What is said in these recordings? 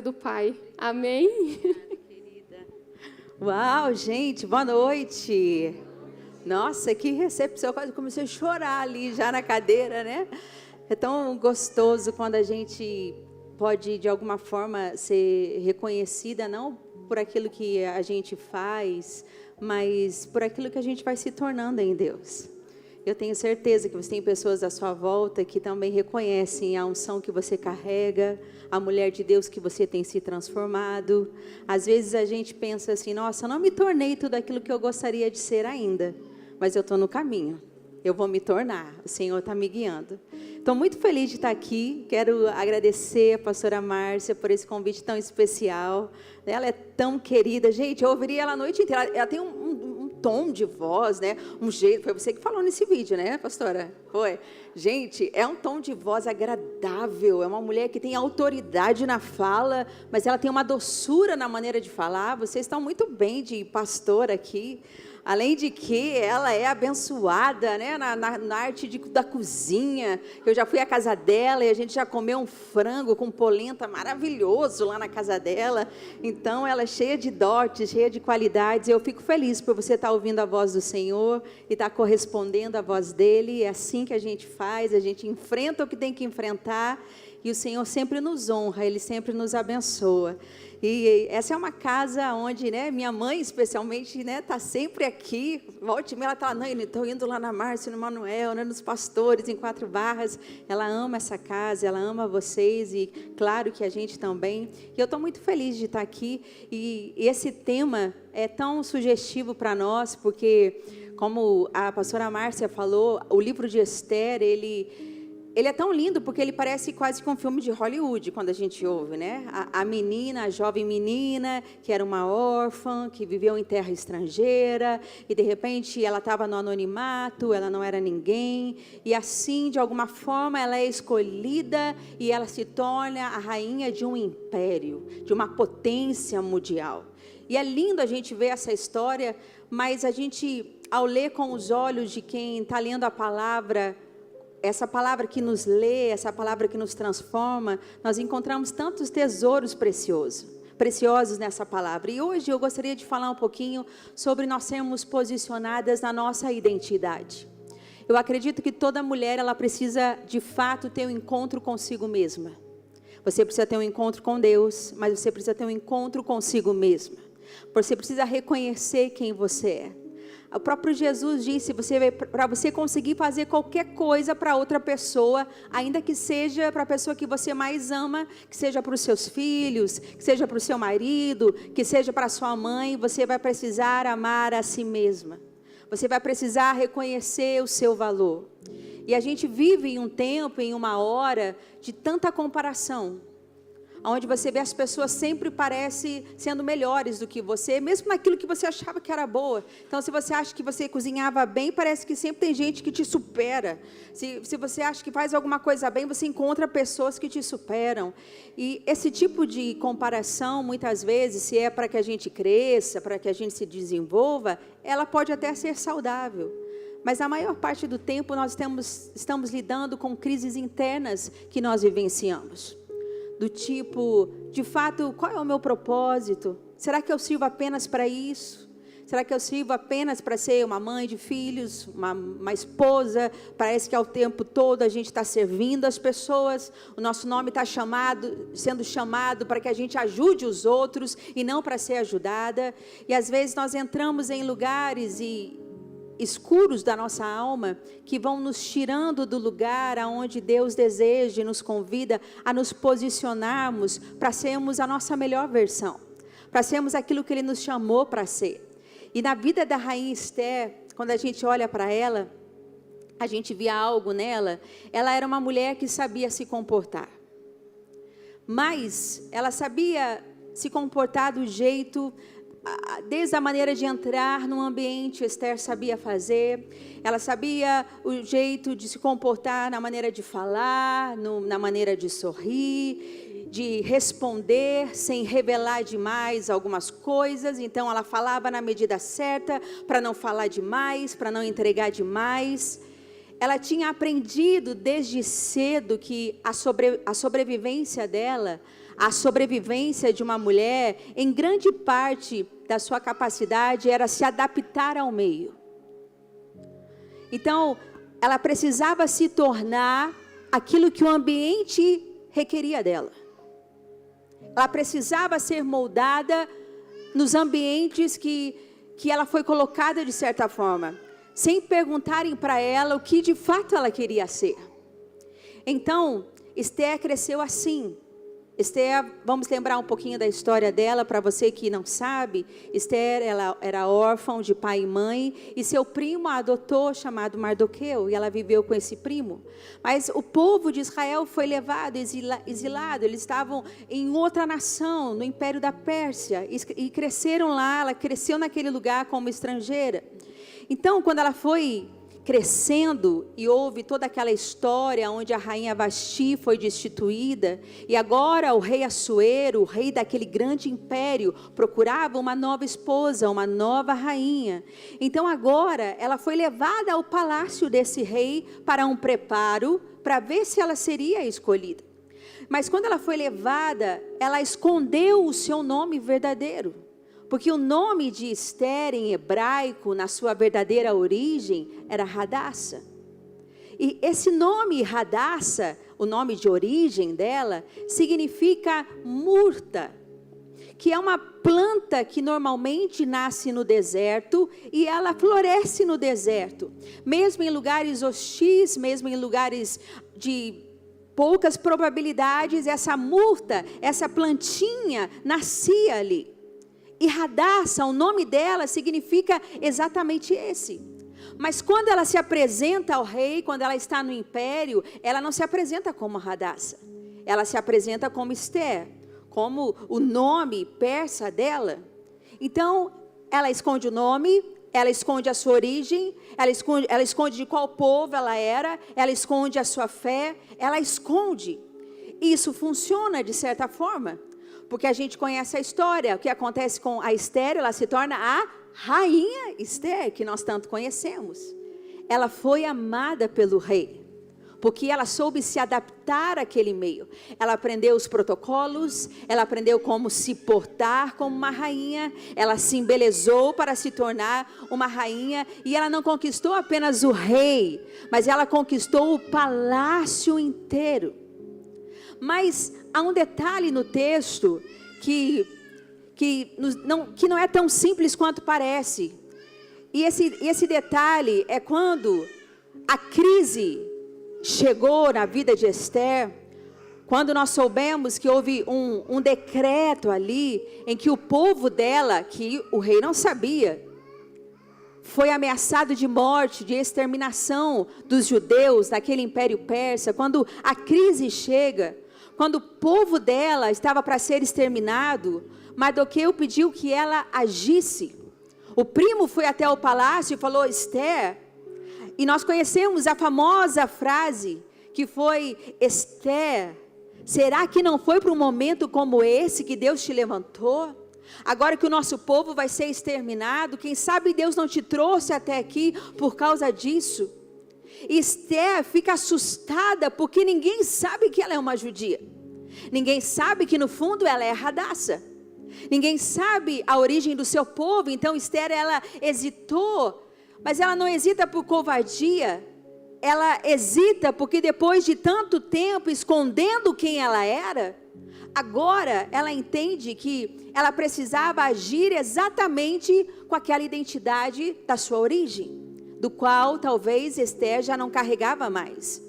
e do Pai. Amém? Obrigada, querida. Uau, gente, boa noite. Nossa, que recepção. Eu quase comecei a chorar ali já na cadeira, né? É tão gostoso quando a gente pode, de alguma forma, ser reconhecida, não por aquilo que a gente faz, mas por aquilo que a gente vai se tornando em Deus. Eu tenho certeza que você tem pessoas à sua volta que também reconhecem a unção que você carrega, a mulher de Deus que você tem se transformado. Às vezes a gente pensa assim, nossa, eu não me tornei tudo aquilo que eu gostaria de ser ainda, mas eu estou no caminho, eu vou me tornar, o Senhor está me guiando. Estou muito feliz de estar aqui, quero agradecer a pastora Márcia por esse convite tão especial. Ela é tão querida, gente, eu ouviria ela a noite inteira, ela tem um tom de voz, né? Um jeito, foi você que falou nesse vídeo, né, pastora? Foi. Gente, é um tom de voz agradável, é uma mulher que tem autoridade na fala, mas ela tem uma doçura na maneira de falar. Vocês estão muito bem de pastor aqui. Além de que ela é abençoada, né, na arte da cozinha. Eu já fui à casa dela e a gente já comeu um frango com polenta maravilhoso lá na casa dela. Então, ela é cheia de dotes, cheia de qualidades. Eu fico feliz por você estar ouvindo a voz do Senhor e estar correspondendo à voz dEle. É assim que a gente faz, a gente enfrenta o que tem que enfrentar. E o Senhor sempre nos honra, Ele sempre nos abençoa. E essa é uma casa onde, né, minha mãe especialmente, né, está sempre aqui. Volte e meia, ela está, não, estou indo lá na Márcia, no Manuel, né, nos pastores, em Quatro Barras. Ela ama essa casa, ela ama vocês e claro que a gente também. E eu estou muito feliz de estar aqui. E esse tema é tão sugestivo para nós, porque, como a pastora Márcia falou, o livro de Esther, ele é tão lindo porque ele parece quase que um filme de Hollywood quando a gente ouve, né? A menina, a jovem menina, que era uma órfã, que viveu em terra estrangeira, e de repente ela estava no anonimato, ela não era ninguém, e assim, de alguma forma, ela é escolhida e ela se torna a rainha de um império, de uma potência mundial. E é lindo a gente ver essa história, mas a gente, ao ler com os olhos de quem está lendo a palavra, essa palavra que nos lê, essa palavra que nos transforma, nós encontramos tantos tesouros preciosos nessa palavra. E hoje eu gostaria de falar um pouquinho sobre nós sermos posicionadas na nossa identidade. Eu acredito que toda mulher, ela precisa de fato ter um encontro consigo mesma. Você precisa ter um encontro com Deus, mas você precisa ter um encontro consigo mesma. Você precisa reconhecer quem você é. O próprio Jesus disse, para você conseguir fazer qualquer coisa para outra pessoa, ainda que seja para a pessoa que você mais ama, que seja para os seus filhos, que seja para o seu marido, que seja para a sua mãe, você vai precisar amar a si mesma. Você vai precisar reconhecer o seu valor. E a gente vive em um tempo, em uma hora, de tanta comparação, onde você vê as pessoas sempre parecem sendo melhores do que você, mesmo naquilo que você achava que era boa. Então, se você acha que você cozinhava bem, parece que sempre tem gente que te supera. Se você acha que faz alguma coisa bem, você encontra pessoas que te superam. E esse tipo de comparação, muitas vezes, se é para que a gente cresça, para que a gente se desenvolva, ela pode até ser saudável. Mas a maior parte do tempo nós estamos lidando com crises internas que nós vivenciamos. Do tipo, de fato, qual é o meu propósito? Será que eu sirvo apenas para isso? Será que eu sirvo apenas para ser uma mãe de filhos, uma esposa? Parece que ao tempo todo a gente está servindo as pessoas, o nosso nome está sendo chamado para que a gente ajude os outros e não para ser ajudada. E às vezes nós entramos em lugares escuros da nossa alma, que vão nos tirando do lugar aonde Deus deseja e nos convida a nos posicionarmos para sermos a nossa melhor versão, para sermos aquilo que Ele nos chamou para ser. E na vida da rainha Esther, quando a gente olha para ela, a gente via algo nela. Ela era uma mulher que sabia se comportar, mas ela sabia se comportar do jeito, desde a maneira de entrar no ambiente, Esther sabia fazer. Ela sabia o jeito de se comportar na maneira de falar, na maneira de sorrir, de responder sem revelar demais algumas coisas. Então ela falava na medida certa, para não falar demais, para não entregar demais. Ela tinha aprendido desde cedo que a sobrevivência dela, a sobrevivência de uma mulher, em grande parte da sua capacidade, era se adaptar ao meio. Então, ela precisava se tornar aquilo que o ambiente requeria dela. Ela precisava ser moldada nos ambientes que ela foi colocada de certa forma, sem perguntarem para ela o que de fato ela queria ser. Então, Esther cresceu assim. Esther, vamos lembrar um pouquinho da história dela, para você que não sabe. Esther, ela era órfã de pai e mãe, e seu primo a adotou, chamado Mardoqueu, e ela viveu com esse primo. Mas o povo de Israel foi levado, exilado, eles estavam em outra nação, no Império da Pérsia, e cresceram lá, ela cresceu naquele lugar como estrangeira. Então, quando ela foi crescendo e houve toda aquela história onde a rainha Vasti foi destituída e agora o rei Assuero, o rei daquele grande império, procurava uma nova esposa, uma nova rainha. Então agora ela foi levada ao palácio desse rei para um preparo, para ver se ela seria escolhida. Mas quando ela foi levada, ela escondeu o seu nome verdadeiro. Porque o nome de Esther em hebraico, na sua verdadeira origem, era Hadassa. E esse nome Hadassa, o nome de origem dela, significa murta, que é uma planta que normalmente nasce no deserto e ela floresce no deserto. Mesmo em lugares hostis, mesmo em lugares de poucas probabilidades, essa murta, essa plantinha nascia ali. E Hadassa, o nome dela significa exatamente esse. Mas quando ela se apresenta ao rei, quando ela está no império, ela não se apresenta como Hadassa. Ela se apresenta como Esther, como o nome persa dela. Então, ela esconde o nome, ela esconde a sua origem, ela esconde de qual povo ela era, ela esconde a sua fé, ela esconde. E isso funciona de certa forma. Porque a gente conhece a história, o que acontece com a Esther, ela se torna a rainha Esther, que nós tanto conhecemos. Ela foi amada pelo rei, porque ela soube se adaptar àquele meio. Ela aprendeu os protocolos, ela aprendeu como se portar como uma rainha, ela se embelezou para se tornar uma rainha, e ela não conquistou apenas o rei, mas ela conquistou o palácio inteiro. Mas há um detalhe no texto que não é tão simples quanto parece. E esse detalhe é quando a crise chegou na vida de Esther, quando nós soubemos que houve um decreto ali, em que o povo dela, que o rei não sabia, foi ameaçado de morte, de exterminação dos judeus, daquele império persa. Quando a crise chega, quando o povo dela estava para ser exterminado, Mardoqueu pediu que ela agisse. O primo foi até o palácio e falou: Esther, e nós conhecemos a famosa frase que foi: Esther, será que não foi para um momento como esse que Deus te levantou? Agora que o nosso povo vai ser exterminado, quem sabe Deus não te trouxe até aqui por causa disso? Esther fica assustada porque ninguém sabe que ela é uma judia. Ninguém sabe que no fundo ela é Hadassa. Ninguém sabe a origem do seu povo. Então Esther, ela hesitou, mas ela não hesita por covardia. Ela hesita porque depois de tanto tempo escondendo quem ela era, agora ela entende que ela precisava agir exatamente com aquela identidade da sua origem, do qual talvez Esther já não carregava mais.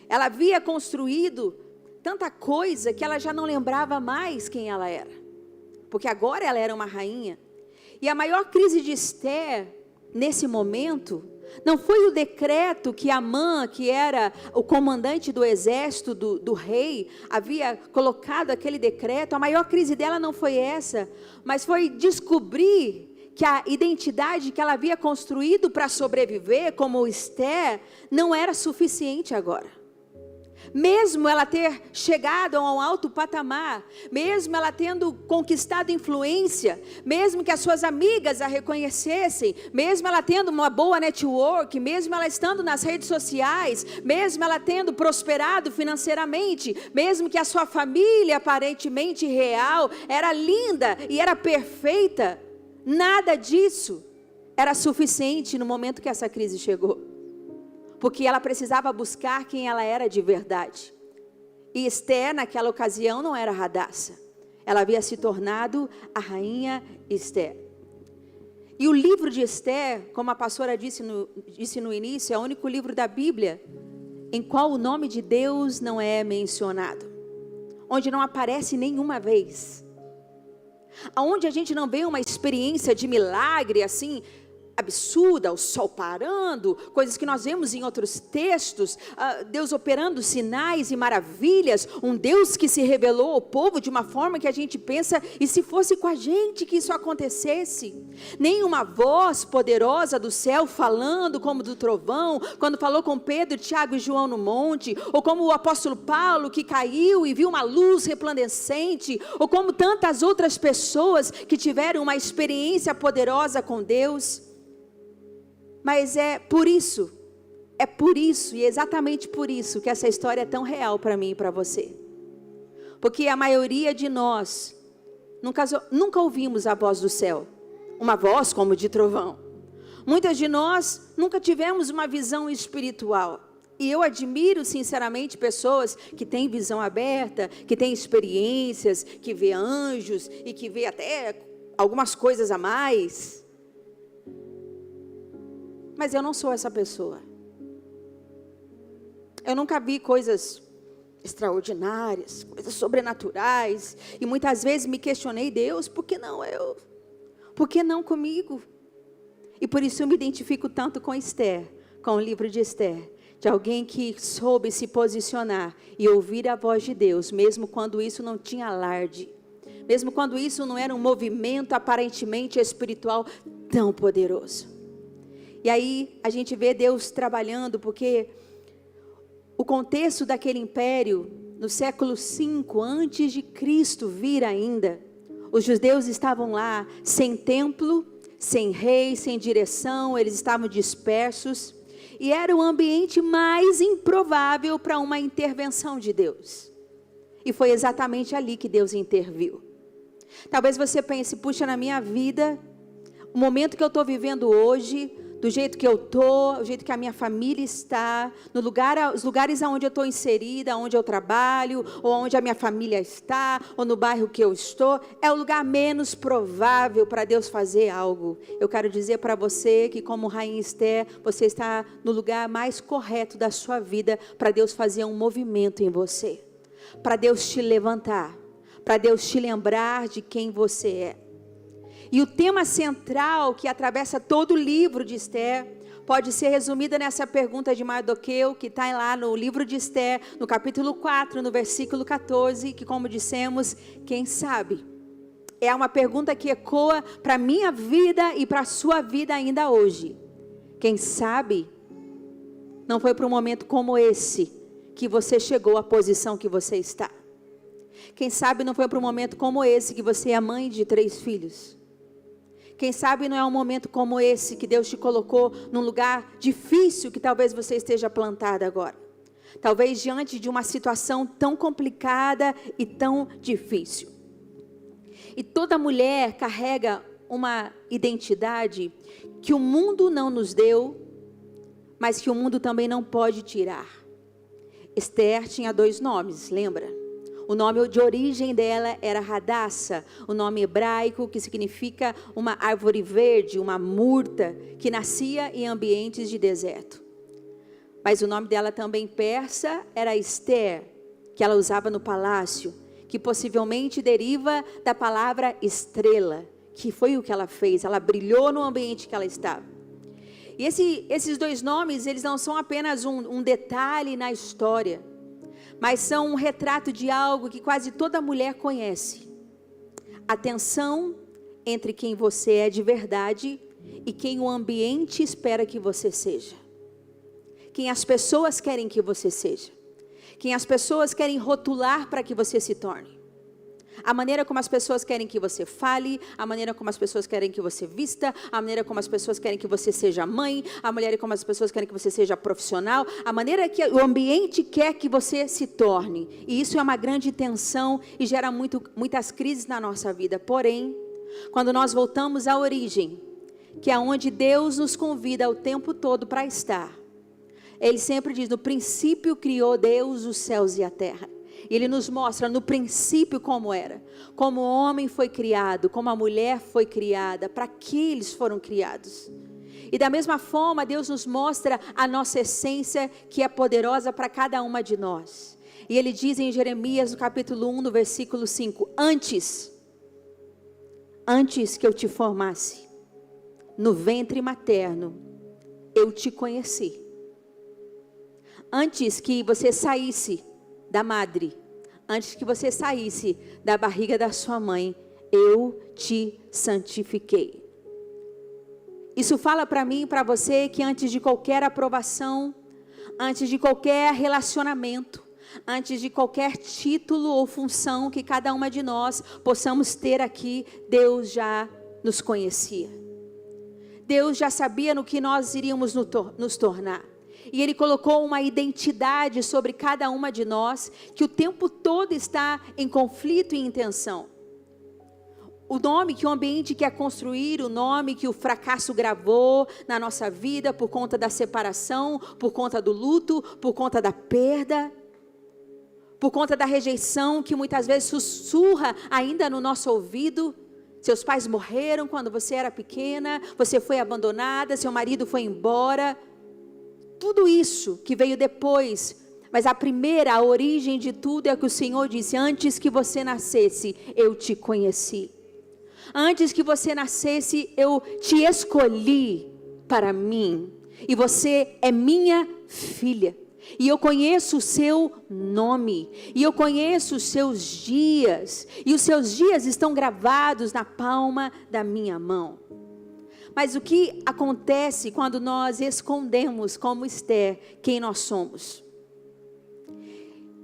Ela havia construído tanta coisa que ela já não lembrava mais quem ela era, porque agora ela era uma rainha. E a maior crise de Esther, nesse momento, não foi o decreto que Amã, que era o comandante do exército do rei, havia colocado aquele decreto. A maior crise dela não foi essa, mas foi descobrir que a identidade que ela havia construído para sobreviver como Esther não era suficiente agora. Mesmo ela ter chegado a um alto patamar, mesmo ela tendo conquistado influência, mesmo que as suas amigas a reconhecessem, mesmo ela tendo uma boa network, mesmo ela estando nas redes sociais, mesmo ela tendo prosperado financeiramente, mesmo que a sua família aparentemente real era linda e era perfeita, nada disso era suficiente no momento que essa crise chegou. Porque ela precisava buscar quem ela era de verdade. E Esther, naquela ocasião, não era Hadassah. Ela havia se tornado a rainha Esther. E o livro de Esther, como a pastora disse no início, é o único livro da Bíblia em qual o nome de Deus não é mencionado. Onde não aparece nenhuma vez. Onde a gente não vê uma experiência de milagre assim, absurda, o sol parando, coisas que nós vemos em outros textos, Deus operando sinais e maravilhas, um Deus que se revelou ao povo de uma forma que a gente pensa, e se fosse com a gente que isso acontecesse? Nem uma voz poderosa do céu falando como do trovão, quando falou com Pedro, Tiago e João no monte, ou como o apóstolo Paulo que caiu e viu uma luz resplandecente, ou como tantas outras pessoas que tiveram uma experiência poderosa com Deus. Mas é por isso e exatamente por isso que essa história é tão real para mim e para você. Porque a maioria de nós nunca ouvimos a voz do céu, uma voz como de trovão. Muitas de nós nunca tivemos uma visão espiritual. E eu admiro sinceramente pessoas que têm visão aberta, que têm experiências, que vê anjos e que vê até algumas coisas a mais. Mas eu não sou essa pessoa. Eu nunca vi coisas extraordinárias, coisas sobrenaturais. E muitas vezes me questionei, Deus, por que não eu? Por que não comigo? E por isso eu me identifico tanto com Esther, com o livro de Esther. De alguém que soube se posicionar e ouvir a voz de Deus, mesmo quando isso não tinha alarde. Mesmo quando isso não era um movimento aparentemente espiritual tão poderoso. E aí a gente vê Deus trabalhando, porque o contexto daquele império, no século 5, antes de Cristo vir ainda, os judeus estavam lá, sem templo, sem rei, sem direção, eles estavam dispersos, e era o ambiente mais improvável para uma intervenção de Deus. E foi exatamente ali que Deus interviu. Talvez você pense, puxa, na minha vida, o momento que eu estou vivendo hoje, do jeito que eu estou, do jeito que a minha família está, os lugares onde eu estou inserida, onde eu trabalho, ou onde a minha família está, ou no bairro que eu estou, é o lugar menos provável para Deus fazer algo. Eu quero dizer para você que, como Rainha Esther, você está no lugar mais correto da sua vida para Deus fazer um movimento em você, para Deus te levantar, para Deus te lembrar de quem você é. E o tema central que atravessa todo o livro de Esther pode ser resumida nessa pergunta de Mardoqueu, que está lá no livro de Esther, no capítulo 4, no versículo 14, que, como dissemos, quem sabe? É uma pergunta que ecoa para a minha vida e para a sua vida ainda hoje. Quem sabe não foi para um momento como esse que você chegou à posição que você está? Quem sabe não foi para um momento como esse que você é mãe de 3 filhos? Quem sabe não é um momento como esse que Deus te colocou num lugar difícil que talvez você esteja plantada agora. Talvez diante de uma situação tão complicada e tão difícil. E toda mulher carrega uma identidade que o mundo não nos deu, mas que o mundo também não pode tirar. Esther tinha 2 nomes, lembra? O nome de origem dela era Hadassah, o nome hebraico que significa uma árvore verde, uma murta, que nascia em ambientes de deserto. Mas o nome dela também persa era Esther, que ela usava no palácio, que possivelmente deriva da palavra estrela, que foi o que ela fez, ela brilhou no ambiente que ela estava. E esses 2 nomes, eles não são apenas um detalhe na história, mas são um retrato de algo que quase toda mulher conhece. A tensão entre quem você é de verdade e quem o ambiente espera que você seja. Quem as pessoas querem que você seja. quem as pessoas querem rotular para que você se torne. A maneira como as pessoas querem que você fale, a maneira como as pessoas querem que você vista, a maneira como as pessoas querem que você seja mãe, a maneira como as pessoas querem que você seja profissional, a maneira que o ambiente quer que você se torne. E isso é uma grande tensão e gera muitas crises na nossa vida. Porém, quando nós voltamos à origem, que é onde Deus nos convida o tempo todo para estar, Ele sempre diz: no princípio criou Deus os céus e a terra. E Ele nos mostra no princípio como era, como o homem foi criado, como a mulher foi criada, para que eles foram criados. E da mesma forma Deus nos mostra a nossa essência, que é poderosa para cada uma de nós. E Ele diz em Jeremias, no capítulo 1, no versículo 5, antes que eu te formasse no ventre materno, eu te conheci. Antes que você saísse da madre, antes que você saísse da barriga da sua mãe, eu te santifiquei. Isso fala para mim e para você que antes de qualquer aprovação, antes de qualquer relacionamento, antes de qualquer título ou função que cada uma de nós possamos ter aqui, Deus já nos conhecia. Deus já sabia no que nós iríamos nos tornar. E Ele colocou uma identidade sobre cada uma de nós, que o tempo todo está em conflito e em tensão. O nome que o ambiente quer construir, o nome que o fracasso gravou na nossa vida, por conta da separação, por conta do luto, por conta da perda, por conta da rejeição que muitas vezes sussurra ainda no nosso ouvido. Seus pais morreram quando você era pequena, você foi abandonada, seu marido foi embora. Tudo isso que veio depois, mas a origem de tudo é que o Senhor disse: antes que você nascesse, eu te conheci. Antes que você nascesse, eu te escolhi para mim. E você é minha filha. E eu conheço o seu nome. E eu conheço os seus dias. E os seus dias estão gravados na palma da minha mão. Mas o que acontece quando nós escondemos, como Esther, quem nós somos?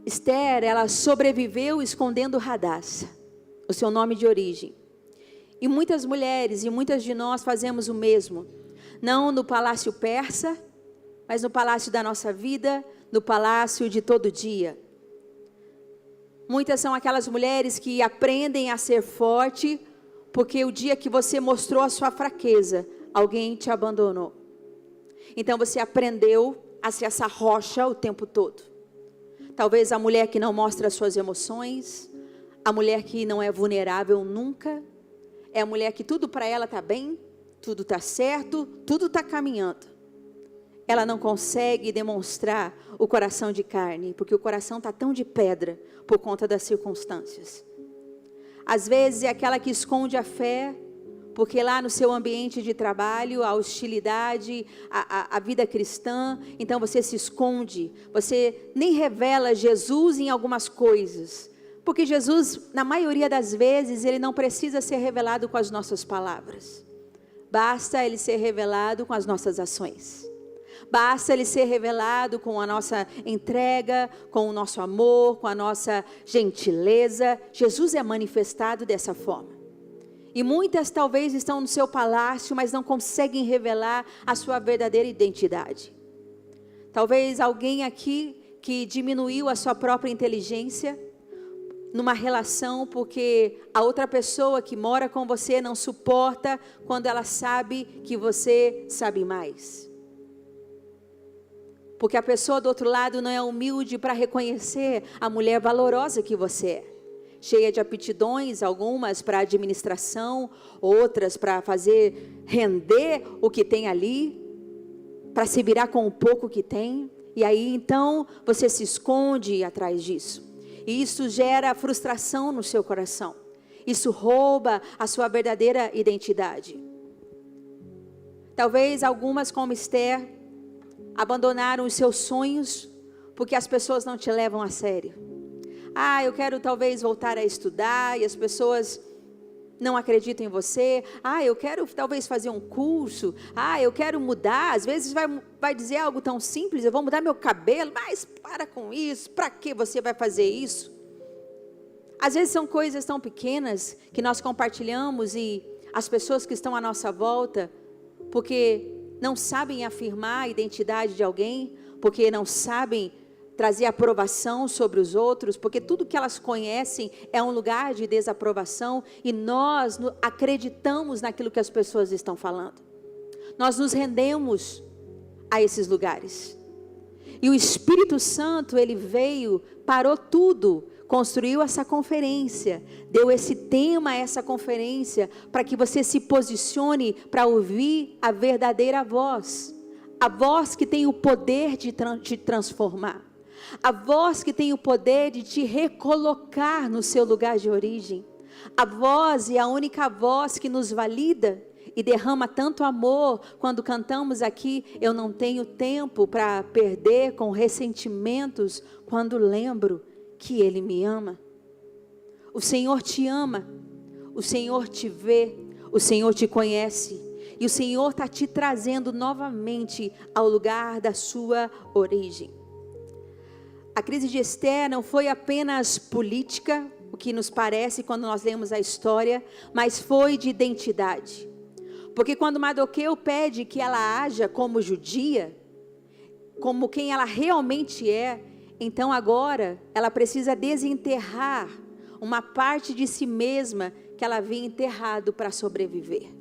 Esther, ela sobreviveu escondendo Hadassah, o seu nome de origem. E muitas mulheres e muitas de nós fazemos o mesmo. Não no palácio persa, mas no palácio da nossa vida, no palácio de todo dia. Muitas são aquelas mulheres que aprendem a ser forte, porque o dia que você mostrou a sua fraqueza, alguém te abandonou. Então você aprendeu a ser essa rocha o tempo todo. Talvez a mulher que não mostra as suas emoções, a mulher que não é vulnerável nunca, é a mulher que tudo para ela está bem, tudo está certo, tudo está caminhando. Ela não consegue demonstrar o coração de carne, porque o coração está tão de pedra por conta das circunstâncias. Às vezes é aquela que esconde a fé, porque lá no seu ambiente de trabalho, a hostilidade, a vida cristã, então você se esconde, você nem revela Jesus em algumas coisas, porque Jesus, na maioria das vezes, Ele não precisa ser revelado com as nossas palavras, basta Ele ser revelado com as nossas ações. Basta Ele ser revelado com a nossa entrega, com o nosso amor, com a nossa gentileza. Jesus é manifestado dessa forma. E muitas talvez estão no seu palácio, mas não conseguem revelar a sua verdadeira identidade. Talvez alguém aqui que diminuiu a sua própria inteligência numa relação porque a outra pessoa que mora com você não suporta quando ela sabe que você sabe mais. Porque a pessoa do outro lado não é humilde para reconhecer a mulher valorosa que você é. Cheia de aptidões, algumas para administração, outras para fazer render o que tem ali, para se virar com o pouco que tem. E aí então você se esconde atrás disso. E isso gera frustração no seu coração. Isso rouba a sua verdadeira identidade. Talvez algumas, como Esther, abandonaram os seus sonhos porque as pessoas não te levam a sério. Eu quero talvez voltar a estudar e as pessoas não acreditam em você. Eu quero talvez fazer um curso. Eu quero mudar. Às vezes vai dizer algo tão simples, eu vou mudar meu cabelo. Mas para com isso, para que você vai fazer isso? Às vezes são coisas tão pequenas que nós compartilhamos e as pessoas que estão à nossa volta, porque não sabem afirmar a identidade de alguém, porque não sabem trazer aprovação sobre os outros, porque tudo que elas conhecem é um lugar de desaprovação, e nós acreditamos naquilo que as pessoas estão falando. Nós nos rendemos a esses lugares. E o Espírito Santo, ele veio, parou tudo, construiu essa conferência, deu esse tema a essa conferência, para que você se posicione para ouvir a verdadeira voz, a voz que tem o poder de te transformar, a voz que tem o poder de te recolocar no seu lugar de origem. A voz é a única voz que nos valida e derrama tanto amor. Quando cantamos aqui, eu não tenho tempo para perder com ressentimentos, quando lembro que Ele me ama. O Senhor te ama, o Senhor te vê, o Senhor te conhece, e o Senhor está te trazendo novamente ao lugar da sua origem. A crise de Esther não foi apenas política, o que nos parece quando nós lemos a história, mas foi de identidade. Porque quando Mardoqueu pede que ela haja como judia, como quem ela realmente é, então agora ela precisa desenterrar uma parte de si mesma que ela havia enterrado para sobreviver.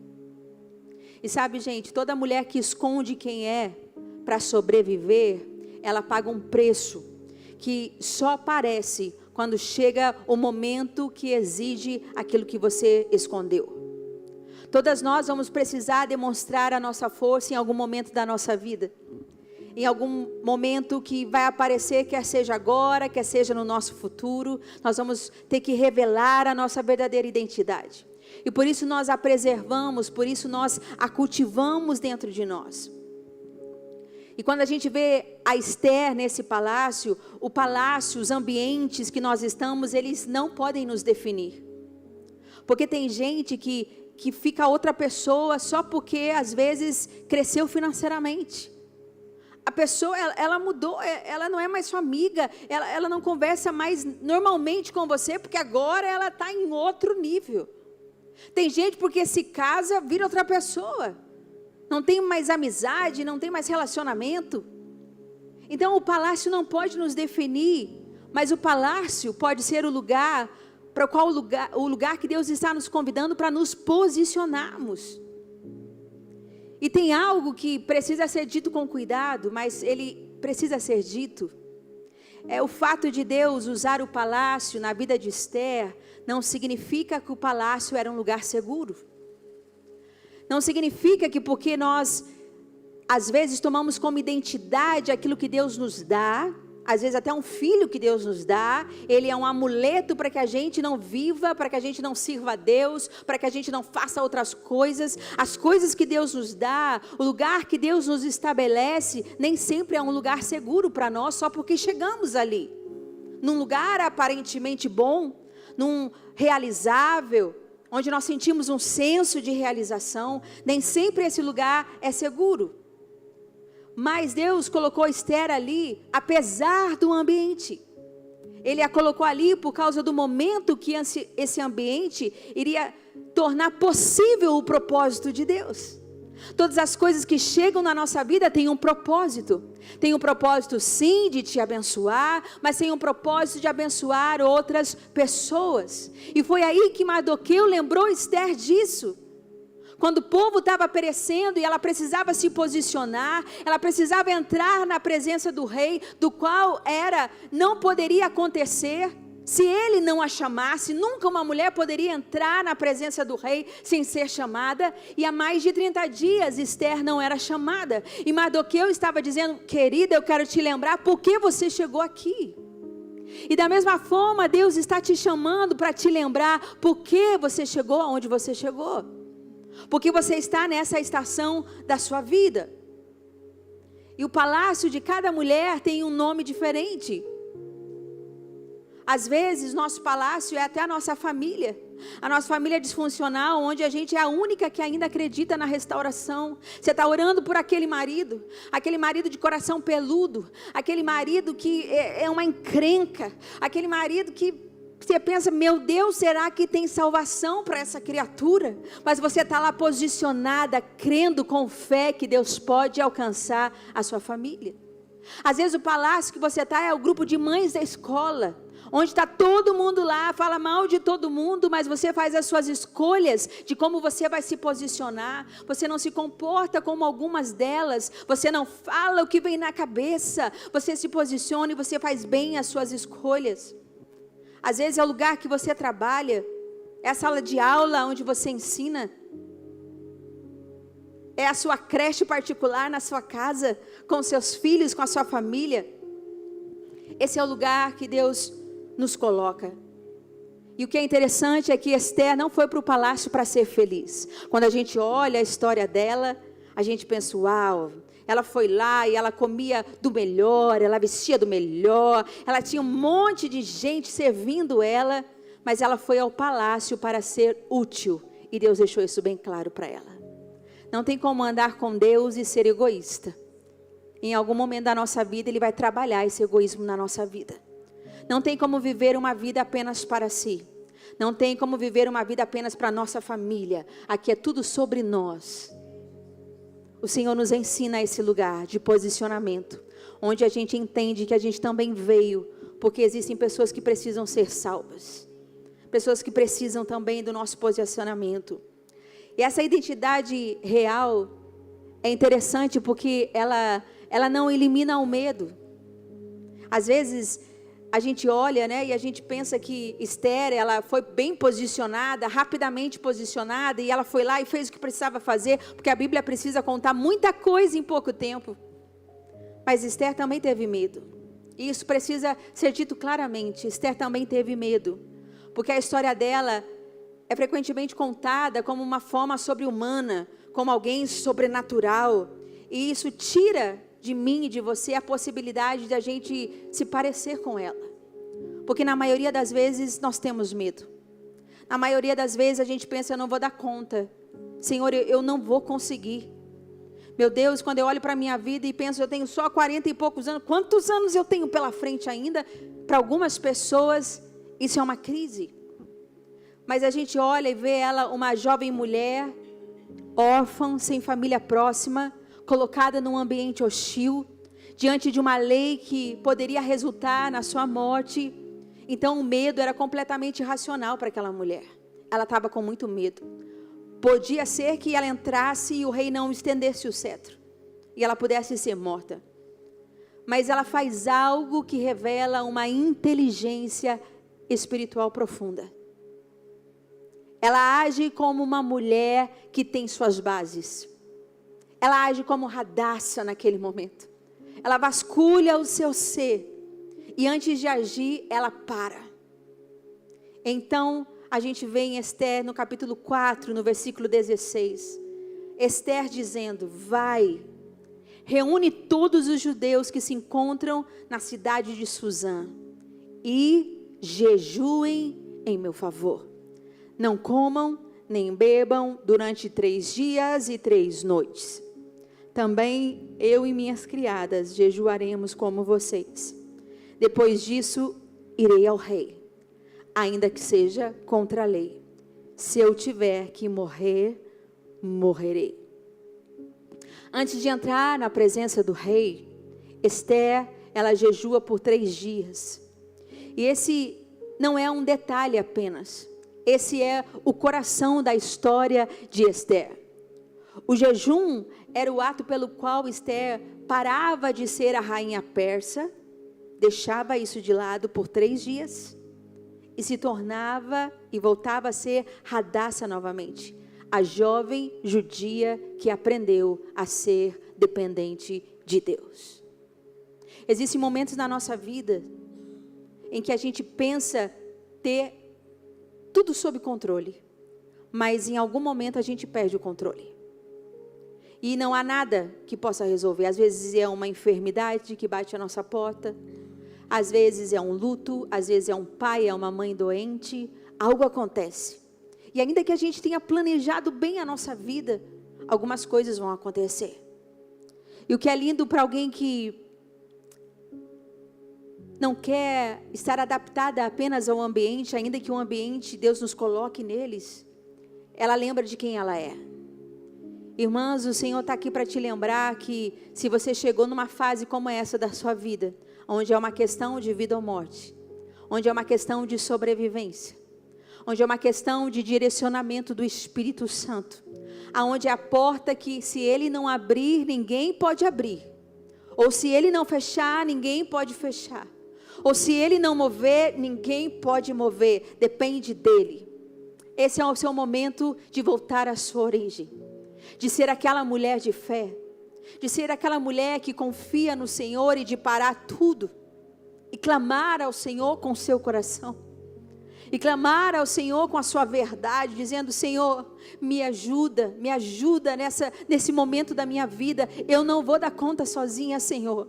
E sabe, gente, toda mulher que esconde quem é para sobreviver, ela paga um preço que só aparece quando chega o momento que exige aquilo que você escondeu. Todas nós vamos precisar demonstrar a nossa força em algum momento da nossa vida. Em algum momento que vai aparecer, quer seja agora, quer seja no nosso futuro, nós vamos ter que revelar a nossa verdadeira identidade. E por isso nós a preservamos, por isso nós a cultivamos dentro de nós. E quando a gente vê a Esther nesse palácio, o palácio, os ambientes que nós estamos, eles não podem nos definir. Porque tem gente que fica outra pessoa só porque às vezes cresceu financeiramente. A pessoa, ela mudou, ela não é mais sua amiga, ela não conversa mais normalmente com você, porque agora ela está em outro nível. Tem gente porque se casa, vira outra pessoa. Não tem mais amizade, não tem mais relacionamento. Então o palácio não pode nos definir, mas o palácio pode ser o lugar, para o lugar que Deus está nos convidando para nos posicionarmos. E tem algo que precisa ser dito com cuidado, mas ele precisa ser dito. É o fato de Deus usar o palácio na vida de Esther, não significa que o palácio era um lugar seguro. Não significa que porque nós, às vezes, tomamos como identidade aquilo que Deus nos dá, às vezes até um filho que Deus nos dá, ele é um amuleto para que a gente não viva, para que a gente não sirva a Deus, para que a gente não faça outras coisas. As coisas que Deus nos dá, o lugar que Deus nos estabelece, nem sempre é um lugar seguro para nós, só porque chegamos ali. Num lugar aparentemente bom, num realizável, onde nós sentimos um senso de realização, nem sempre esse lugar é seguro. Mas Deus colocou Esther ali, apesar do ambiente. Ele a colocou ali por causa do momento que esse ambiente iria tornar possível o propósito de Deus. Todas as coisas que chegam na nossa vida têm um propósito. Tem um propósito sim de te abençoar, mas tem um propósito de abençoar outras pessoas. E foi aí que Mardoqueu lembrou Esther disso. Quando o povo estava perecendo e ela precisava se posicionar, ela precisava entrar na presença do rei, do qual não poderia acontecer se ele não a chamasse. Nunca uma mulher poderia entrar na presença do rei sem ser chamada, e há mais de 30 dias Esther não era chamada, e Mardoqueu estava dizendo: querida, eu quero te lembrar por que você chegou aqui. E da mesma forma Deus está te chamando para te lembrar por que você chegou aonde você chegou, porque você está nessa estação da sua vida. E o palácio de cada mulher tem um nome diferente. Às vezes nosso palácio é até a nossa família. A nossa família é disfuncional, onde a gente é a única que ainda acredita na restauração. Você está orando por aquele marido de coração peludo, aquele marido que é uma encrenca, aquele marido que você pensa, meu Deus, será que tem salvação para essa criatura? Mas você está lá posicionada, crendo com fé que Deus pode alcançar a sua família. Às vezes o palácio que você está é o grupo de mães da escola, onde está todo mundo lá, fala mal de todo mundo, mas você faz as suas escolhas de como você vai se posicionar. Você não se comporta como algumas delas, você não fala o que vem na cabeça, você se posiciona e você faz bem as suas escolhas. Às vezes é o lugar que você trabalha, é a sala de aula onde você ensina, é a sua creche particular na sua casa, com seus filhos, com a sua família. Esse é o lugar que Deus nos coloca. E o que é interessante é que Esther não foi para o palácio para ser feliz. Quando a gente olha a história dela, a gente pensa, uau, ela foi lá e ela comia do melhor, ela vestia do melhor, ela tinha um monte de gente servindo ela, mas ela foi ao palácio para ser útil, e Deus deixou isso bem claro para ela. Não tem como andar com Deus e ser egoísta. Em algum momento da nossa vida Ele vai trabalhar esse egoísmo na nossa vida. Não tem como viver uma vida apenas para si. Não tem como viver uma vida apenas para a nossa família. Aqui é tudo sobre nós. O Senhor nos ensina esse lugar de posicionamento, onde a gente entende que a gente também veio, porque existem pessoas que precisam ser salvas. Pessoas que precisam também do nosso posicionamento. E essa identidade real é interessante porque ela não elimina o medo. Às vezes a gente olha, né, e a gente pensa que Esther, ela foi bem posicionada, rapidamente posicionada, e ela foi lá e fez o que precisava fazer, porque a Bíblia precisa contar muita coisa em pouco tempo. Mas Esther também teve medo. E isso precisa ser dito claramente. Esther também teve medo, porque a história dela é frequentemente contada como uma forma sobre-humana, como alguém sobrenatural. E isso tira de mim e de você a possibilidade de a gente se parecer com ela. Porque na maioria das vezes nós temos medo. Na maioria das vezes a gente pensa, eu não vou dar conta. Senhor, eu não vou conseguir. Meu Deus, quando eu olho para a minha vida e penso, eu tenho só 40 e poucos anos. Quantos anos eu tenho pela frente ainda? Para algumas pessoas, isso é uma crise. Mas a gente olha e vê ela, uma jovem mulher, órfã, sem família próxima, colocada num ambiente hostil, diante de uma lei que poderia resultar na sua morte. Então o medo era completamente irracional para aquela mulher. Ela estava com muito medo. Podia ser que ela entrasse e o rei não estendesse o cetro, e ela pudesse ser morta. Mas ela faz algo que revela uma inteligência espiritual profunda. Ela age como uma mulher que tem suas bases. Ela age como Hadassah naquele momento. Ela vasculha o seu ser. E antes de agir, ela para. Então, a gente vê em Esther, no capítulo 4, no versículo 16. Esther dizendo, vai, reúne todos os judeus que se encontram na cidade de Suzã. E jejuem em meu favor. Não comam, nem bebam durante 3 dias e 3 noites. Também eu e minhas criadas jejuaremos como vocês. Depois disso, irei ao rei, ainda que seja contra a lei. Se eu tiver que morrer, morrerei. Antes de entrar na presença do rei, Esther, ela jejua por 3 dias. E esse não é um detalhe apenas. Esse é o coração da história de Esther. O jejum era o ato pelo qual Esther parava de ser a rainha persa, deixava isso de lado por 3 dias e se tornava e voltava a ser Hadassah novamente, a jovem judia que aprendeu a ser dependente de Deus. Existem momentos na nossa vida em que a gente pensa ter tudo sob controle, mas em algum momento a gente perde o controle. E não há nada que possa resolver. Às vezes é uma enfermidade que bate a nossa porta. Às vezes é um luto. Às vezes é um pai, é uma mãe doente. Algo acontece. E ainda que a gente tenha planejado bem a nossa vida, algumas coisas vão acontecer. E o que é lindo para alguém que não quer estar adaptada apenas ao ambiente, ainda que o ambiente Deus nos coloque neles, ela lembra de quem ela é. Irmãs, o Senhor está aqui para te lembrar que se você chegou numa fase como essa da sua vida, onde é uma questão de vida ou morte, onde é uma questão de sobrevivência, onde é uma questão de direcionamento do Espírito Santo, aonde é a porta que se Ele não abrir, ninguém pode abrir, ou se Ele não fechar, ninguém pode fechar, ou se Ele não mover, ninguém pode mover, depende dEle. Esse é o seu momento de voltar à sua origem, de ser aquela mulher de fé, de ser aquela mulher que confia no Senhor e de parar tudo e clamar ao Senhor com o seu coração, e clamar ao Senhor com a sua verdade, dizendo: Senhor, me ajuda nesse momento da minha vida, eu não vou dar conta sozinha, Senhor.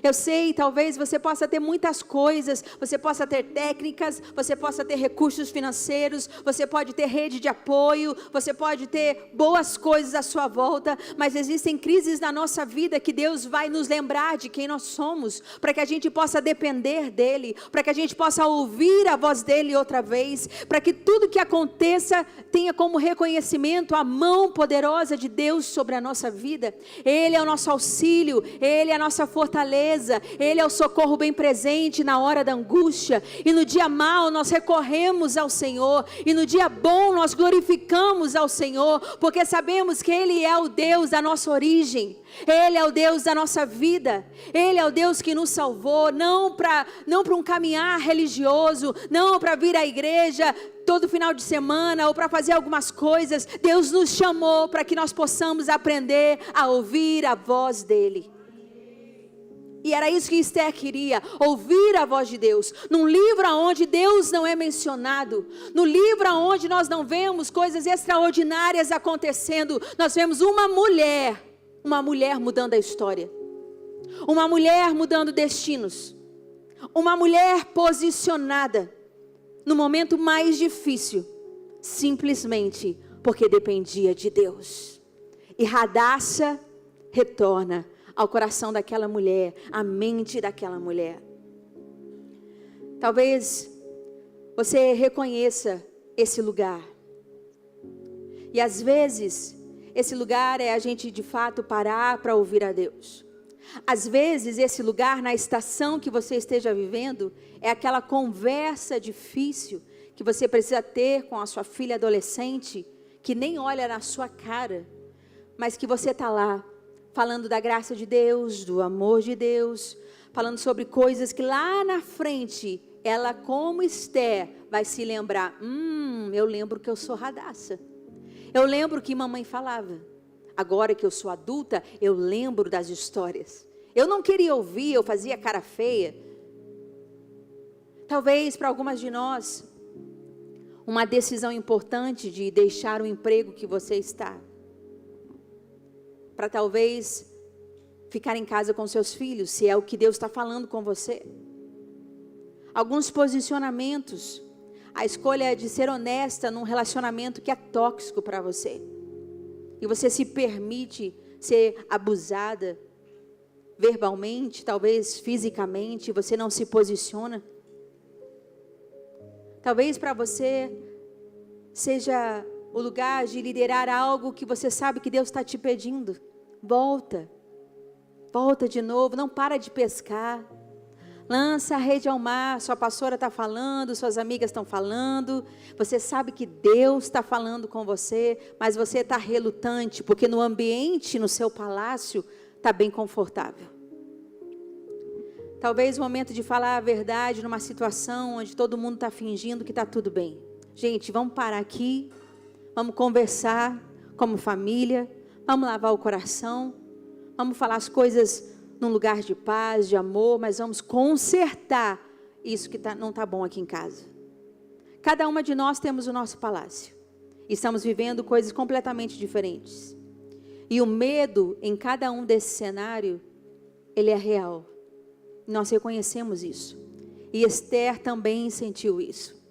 Eu sei, talvez você possa ter muitas coisas, você possa ter técnicas, você possa ter recursos financeiros, você pode ter rede de apoio, você pode ter boas coisas à sua volta, mas existem crises na nossa vida que Deus vai nos lembrar de quem nós somos, para que a gente possa depender dEle, para que a gente possa ouvir a voz dEle outra vez, para que tudo que aconteça tenha como reconhecimento a mão poderosa de Deus sobre a nossa vida. Ele é o nosso auxílio, Ele é a nossa fortaleza, Ele é o socorro bem presente na hora da angústia, e no dia mau nós recorremos ao Senhor, e no dia bom nós glorificamos ao Senhor, porque sabemos que Ele é o Deus da nossa origem, Ele é o Deus da nossa vida, Ele é o Deus que nos salvou, não para um caminhar religioso, não para vir à igreja todo final de semana, ou para fazer algumas coisas. Deus nos chamou para que nós possamos aprender a ouvir a voz dEle. E era isso que Esther queria, ouvir a voz de Deus, num livro onde Deus não é mencionado, no livro onde nós não vemos coisas extraordinárias acontecendo, nós vemos uma mulher mudando a história, uma mulher mudando destinos, uma mulher posicionada no momento mais difícil, simplesmente porque dependia de Deus. E Hadassah retorna ao coração daquela mulher, à mente daquela mulher. Talvez você reconheça esse lugar. E às vezes, esse lugar é a gente de fato parar para ouvir a Deus. Às vezes, esse lugar, na estação que você esteja vivendo, é aquela conversa difícil que você precisa ter com a sua filha adolescente, que nem olha na sua cara, mas que você está lá, falando da graça de Deus, do amor de Deus, falando sobre coisas que lá na frente, ela como Esther vai se lembrar. Eu lembro que eu sou Hadassah. Eu lembro que mamãe falava. Agora que eu sou adulta, eu lembro das histórias. Eu não queria ouvir, eu fazia cara feia. Talvez para algumas de nós, uma decisão importante de deixar o emprego que você está, para talvez ficar em casa com seus filhos, se é o que Deus está falando com você. Alguns posicionamentos, a escolha de ser honesta num relacionamento que é tóxico para você, e você se permite ser abusada, verbalmente, talvez fisicamente, você não se posiciona. Talvez para você seja o lugar de liderar algo que você sabe que Deus está te pedindo. Volta de novo, não para de pescar, lança a rede ao mar, sua pastora está falando, suas amigas estão falando, você sabe que Deus está falando com você, mas você está relutante, porque no ambiente, no seu palácio, está bem confortável. Talvez o momento de falar a verdade numa situação onde todo mundo está fingindo que está tudo bem. Gente, vamos parar aqui, vamos conversar como família, vamos lavar o coração, vamos falar as coisas num lugar de paz, de amor, mas vamos consertar isso que não está bom aqui em casa. Cada uma de nós temos o nosso palácio, e estamos vivendo coisas completamente diferentes. E o medo em cada um desse cenário, ele é real. Nós reconhecemos isso. E Esther também sentiu isso.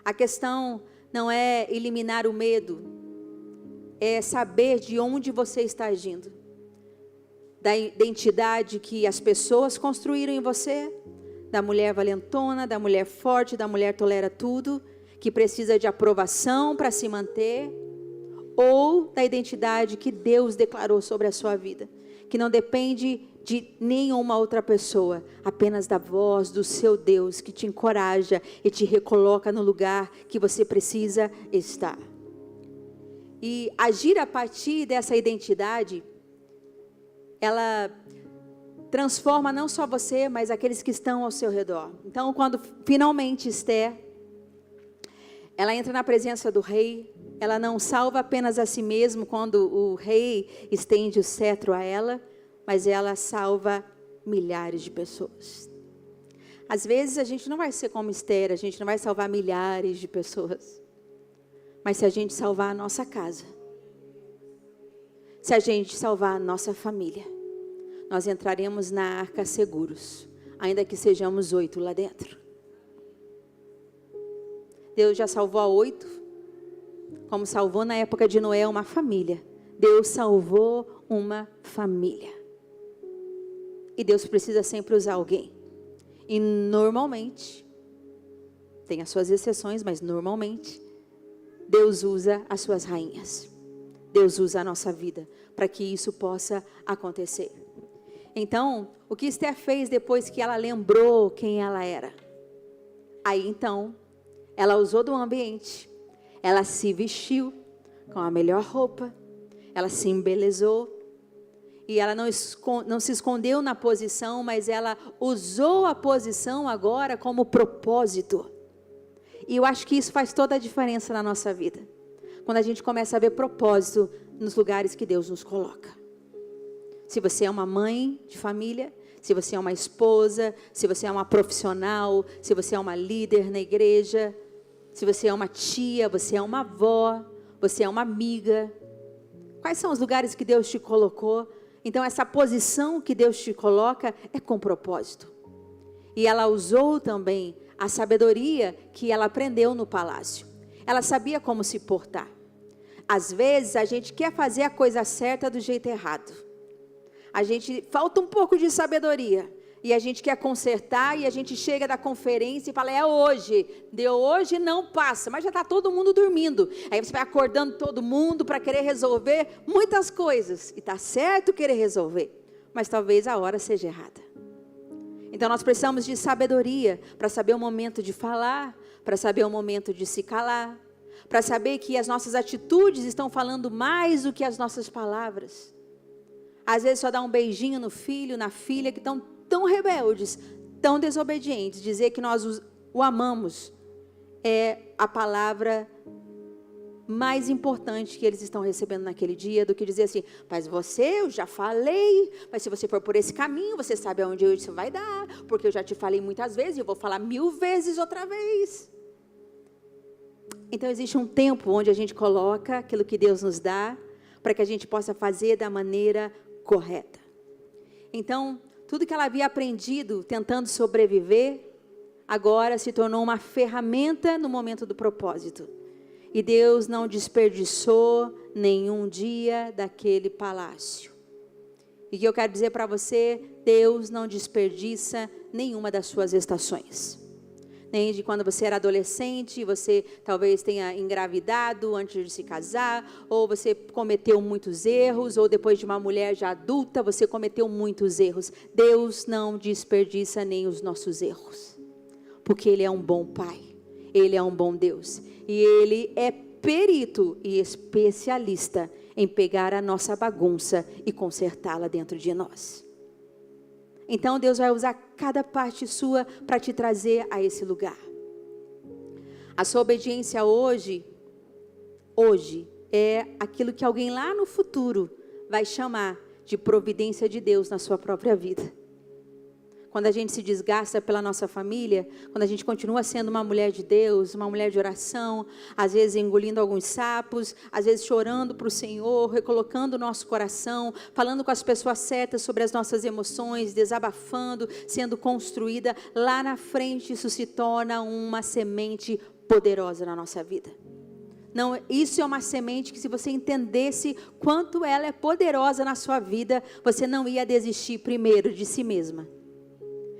A questão não é eliminar o medo, é saber de onde você está agindo, da identidade que as pessoas construíram em você, da mulher valentona, da mulher forte, da mulher tolera tudo, que precisa de aprovação para se manter, ou da identidade que Deus declarou sobre a sua vida, que não depende de nenhuma outra pessoa, apenas da voz do seu Deus, que te encoraja e te recoloca no lugar que você precisa estar. E agir a partir dessa identidade, ela transforma não só você, mas aqueles que estão ao seu redor. Então, quando finalmente Esther, ela entra na presença do rei, ela não salva apenas a si mesma quando o rei estende o cetro a ela, mas ela salva milhares de pessoas. Às vezes a gente não vai ser como Esther, a gente não vai salvar milhares de pessoas. Mas se a gente salvar a nossa casa, se a gente salvar a nossa família, nós entraremos na arca seguros, ainda que sejamos 8 lá dentro. Deus já salvou a 8, como salvou na época de Noé uma família. Deus salvou uma família. E Deus precisa sempre usar alguém. E normalmente, tem as suas exceções, mas normalmente, Deus usa as suas rainhas. Deus usa a nossa vida para que isso possa acontecer. Então, o que Esther fez depois que ela lembrou quem ela era? Aí então, ela usou do ambiente, ela se vestiu com a melhor roupa, ela se embelezou, e ela não se escondeu na posição, mas ela usou a posição agora como propósito. E eu acho que isso faz toda a diferença na nossa vida. Quando a gente começa a ver propósito nos lugares que Deus nos coloca. Se você é uma mãe de família, se você é uma esposa, se você é uma profissional, se você é uma líder na igreja, se você é uma tia, você é uma avó, você é uma amiga. Quais são os lugares que Deus te colocou? Então essa posição que Deus te coloca é com propósito. E ela usou também a sabedoria que ela aprendeu no palácio. Ela sabia como se portar. Às vezes a gente quer fazer a coisa certa do jeito errado. A gente falta um pouco de sabedoria. E a gente quer consertar e a gente chega da conferência e fala, é hoje. Deu hoje, não passa. Mas já está todo mundo dormindo. Aí você vai acordando todo mundo para querer resolver muitas coisas. E está certo querer resolver. Mas talvez a hora seja errada. Então nós precisamos de sabedoria para saber o momento de falar, para saber o momento de se calar, para saber que as nossas atitudes estão falando mais do que as nossas palavras. Às vezes só dar um beijinho no filho, na filha, que estão tão rebeldes, tão desobedientes, dizer que nós o amamos, é a palavra mais importante que eles estão recebendo naquele dia, do que dizer assim, mas você, eu já falei, mas se você for por esse caminho, você sabe aonde isso vai dar, porque eu já te falei muitas vezes, e eu vou falar 1000 vezes outra vez. Então existe um tempo onde a gente coloca aquilo que Deus nos dá, para que a gente possa fazer da maneira correta. Então, tudo que ela havia aprendido tentando sobreviver, agora se tornou uma ferramenta no momento do propósito. E Deus não desperdiçou nenhum dia daquele palácio. E o que eu quero dizer para você, Deus não desperdiça nenhuma das suas estações. Nem de quando você era adolescente, você talvez tenha engravidado antes de se casar, ou você cometeu muitos erros, ou depois de uma mulher já adulta, você cometeu muitos erros. Deus não desperdiça nem os nossos erros, porque Ele é um bom Pai, Ele é um bom Deus, e Ele é perito e especialista em pegar a nossa bagunça e consertá-la dentro de nós. Então Deus vai usar cada parte sua para te trazer a esse lugar. A sua obediência hoje é aquilo que alguém lá no futuro vai chamar de providência de Deus na sua própria vida. Quando a gente se desgasta pela nossa família, quando a gente continua sendo uma mulher de Deus, uma mulher de oração, às vezes engolindo alguns sapos, às vezes chorando para o Senhor, recolocando o nosso coração, falando com as pessoas certas sobre as nossas emoções, desabafando, sendo construída, lá na frente isso se torna uma semente poderosa na nossa vida. Não, isso é uma semente que, se você entendesse quanto ela é poderosa na sua vida, você não ia desistir primeiro de si mesma,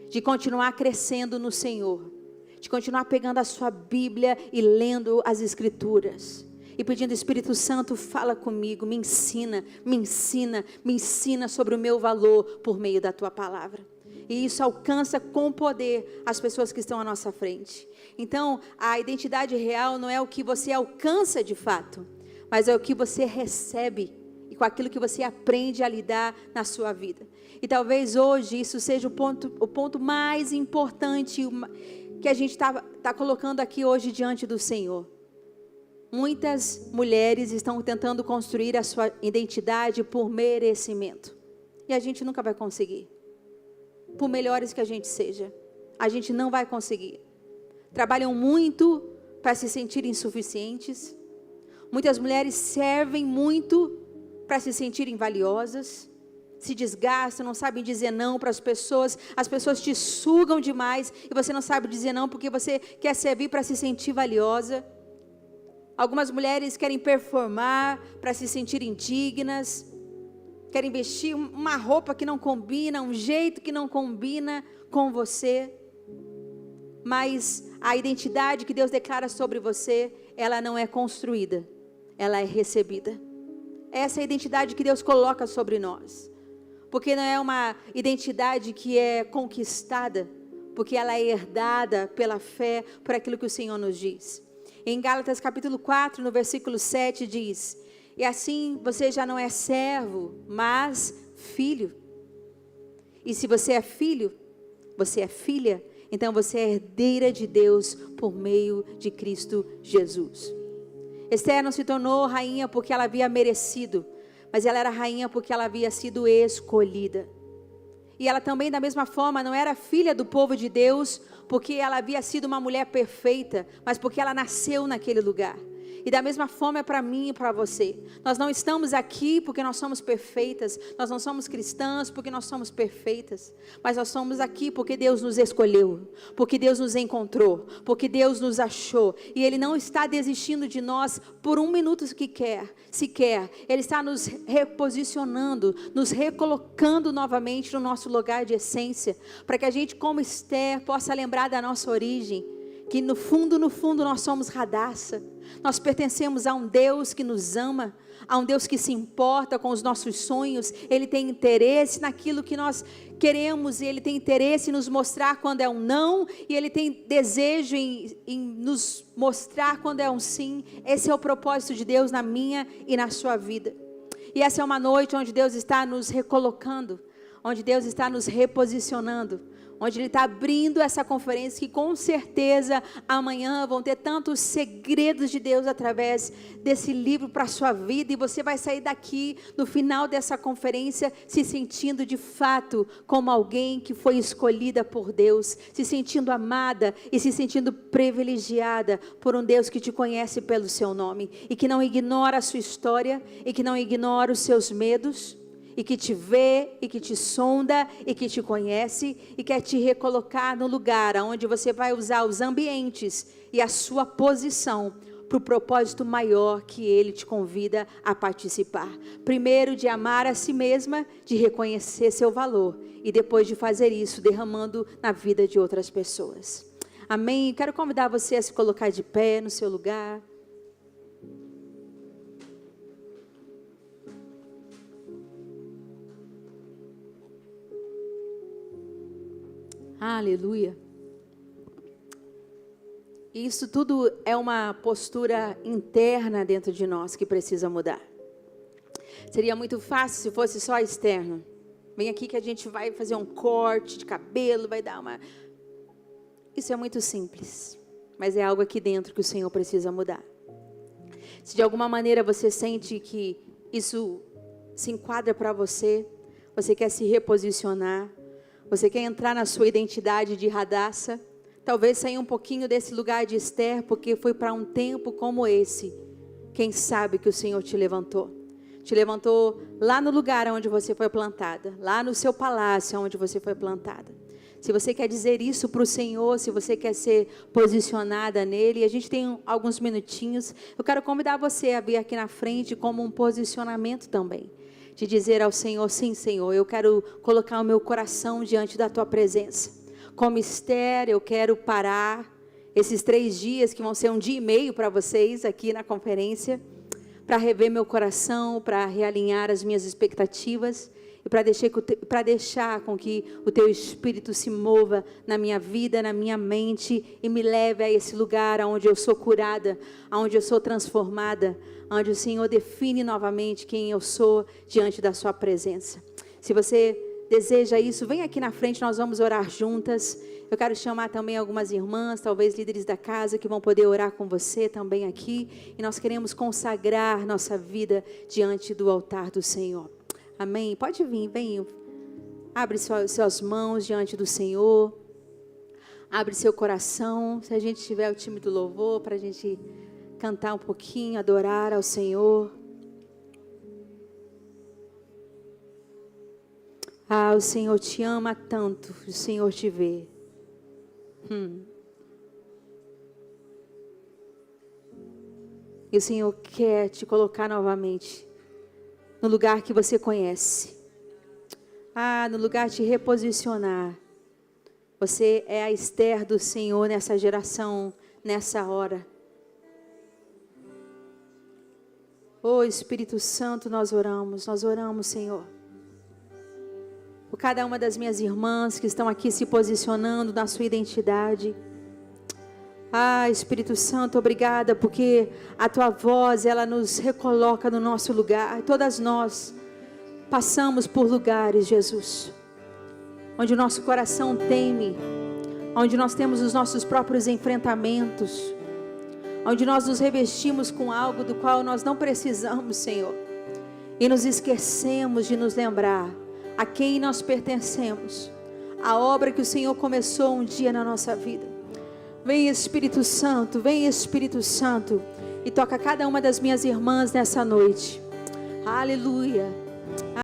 de continuar crescendo no Senhor, de continuar pegando a sua Bíblia e lendo as Escrituras e pedindo: Espírito Santo, fala comigo, me ensina, me ensina, me ensina sobre o meu valor por meio da tua palavra. E isso alcança com poder as pessoas que estão à nossa frente. Então, a identidade real não é o que você alcança de fato, mas é o que você recebe e com aquilo que você aprende a lidar na sua vida. E talvez hoje isso seja o ponto mais importante que a gente está colocando aqui hoje diante do Senhor. Muitas mulheres estão tentando construir a sua identidade por merecimento. E a gente nunca vai conseguir. Por melhores que a gente seja, a gente não vai conseguir. Trabalham muito para se sentirem insuficientes. Muitas mulheres servem muito para se sentirem valiosas. Se desgastam, não sabem dizer não para as pessoas te sugam demais e você não sabe dizer não porque você quer servir para se sentir valiosa. Algumas mulheres querem performar para se sentirem dignas, querem vestir uma roupa que não combina, um jeito que não combina com você, mas a identidade que Deus declara sobre você, ela não é construída, ela é recebida. Essa é a identidade que Deus coloca sobre nós, porque não é uma identidade que é conquistada, porque ela é herdada pela fé, por aquilo que o Senhor nos diz. Em Gálatas capítulo 4, no versículo 7 diz: e assim você já não é servo, mas filho. E se você é filho, você é filha, então você é herdeira de Deus por meio de Cristo Jesus. Esther não se tornou rainha porque ela havia merecido, mas ela era rainha porque ela havia sido escolhida. E ela também, da mesma forma, não era filha do povo de Deus porque ela havia sido uma mulher perfeita, mas porque ela nasceu naquele lugar. E da mesma forma é para mim e para você. Nós não estamos aqui porque nós somos perfeitas. Nós não somos cristãs porque nós somos perfeitas. Mas nós somos aqui porque Deus nos escolheu. Porque Deus nos encontrou. Porque Deus nos achou. E Ele não está desistindo de nós por um minuto sequer. Ele está nos reposicionando, nos recolocando novamente no nosso lugar de essência. Para que a gente, como Esther, possa lembrar da nossa origem. Que no fundo nós somos Radassa. Nós pertencemos a um Deus que nos ama, a um Deus que se importa com os nossos sonhos. Ele tem interesse naquilo que nós queremos, e Ele tem interesse em nos mostrar quando é um não, e Ele tem desejo em nos mostrar quando é um sim. Esse é o propósito de Deus na minha e na sua vida. E essa é uma noite onde Deus está nos recolocando, onde Deus está nos reposicionando, onde Ele está abrindo essa conferência, que com certeza amanhã vão ter tantos segredos de Deus através desse livro para a sua vida, e você vai sair daqui no final dessa conferência se sentindo de fato como alguém que foi escolhida por Deus, se sentindo amada e se sentindo privilegiada por um Deus que te conhece pelo seu nome, e que não ignora a sua história, e que não ignora os seus medos, e que te vê, e que te sonda, e que te conhece, e quer te recolocar no lugar onde você vai usar os ambientes e a sua posição para o propósito maior que Ele te convida a participar. Primeiro, de amar a si mesma, de reconhecer seu valor, e depois de fazer isso, derramando na vida de outras pessoas. Amém? Quero convidar você a se colocar de pé no seu lugar. Aleluia. Isso tudo é uma postura interna dentro de nós que precisa mudar. Seria muito fácil se fosse só externo. Vem aqui que a gente vai fazer um corte de cabelo, vai dar uma... Isso é muito simples, mas é algo aqui dentro que o Senhor precisa mudar. Se de alguma maneira você sente que isso se enquadra para você, você quer se reposicionar, você quer entrar na sua identidade de Radassa, talvez sair um pouquinho desse lugar de Esther, porque foi para um tempo como esse. Quem sabe que o Senhor te levantou lá no lugar onde você foi plantada, lá no seu palácio onde você foi plantada. Se você quer dizer isso para o Senhor, se você quer ser posicionada nele, a gente tem alguns minutinhos. Eu quero convidar você a vir aqui na frente como um posicionamento também. De dizer ao Senhor, sim, Senhor, eu quero colocar o meu coração diante da tua presença. Como Esther, eu quero parar esses 3 dias, que vão ser 1 dia e meio para vocês aqui na conferência, para rever meu coração, para realinhar as minhas expectativas e para deixar com que o teu Espírito se mova na minha vida, na minha mente e me leve a esse lugar onde eu sou curada, onde eu sou transformada, onde o Senhor define novamente quem eu sou diante da sua presença. Se você deseja isso, vem aqui na frente, nós vamos orar juntas. Eu quero chamar também algumas irmãs, talvez líderes da casa, que vão poder orar com você também aqui. E nós queremos consagrar nossa vida diante do altar do Senhor. Amém? Pode vir, vem. Abre suas mãos diante do Senhor. Abre seu coração. Se a gente tiver o time do louvor, para a gente cantar um pouquinho, adorar ao Senhor. Ah, o Senhor te ama tanto, o Senhor te vê. E o Senhor quer te colocar novamente no lugar que você conhece. Ah, no lugar de reposicionar. Você é a Esther do Senhor nessa geração, nessa hora. Oh, Espírito Santo, nós oramos, Senhor. Por cada uma das minhas irmãs que estão aqui se posicionando na sua identidade. Ah, Espírito Santo, obrigada, porque a tua voz, ela nos recoloca no nosso lugar. Todas nós passamos por lugares, Jesus, onde o nosso coração teme, onde nós temos os nossos próprios enfrentamentos, onde nós nos revestimos com algo do qual nós não precisamos, Senhor, e nos esquecemos de nos lembrar a quem nós pertencemos, a obra que o Senhor começou um dia na nossa vida. Vem Espírito Santo, e toca cada uma das minhas irmãs nessa noite. Aleluia.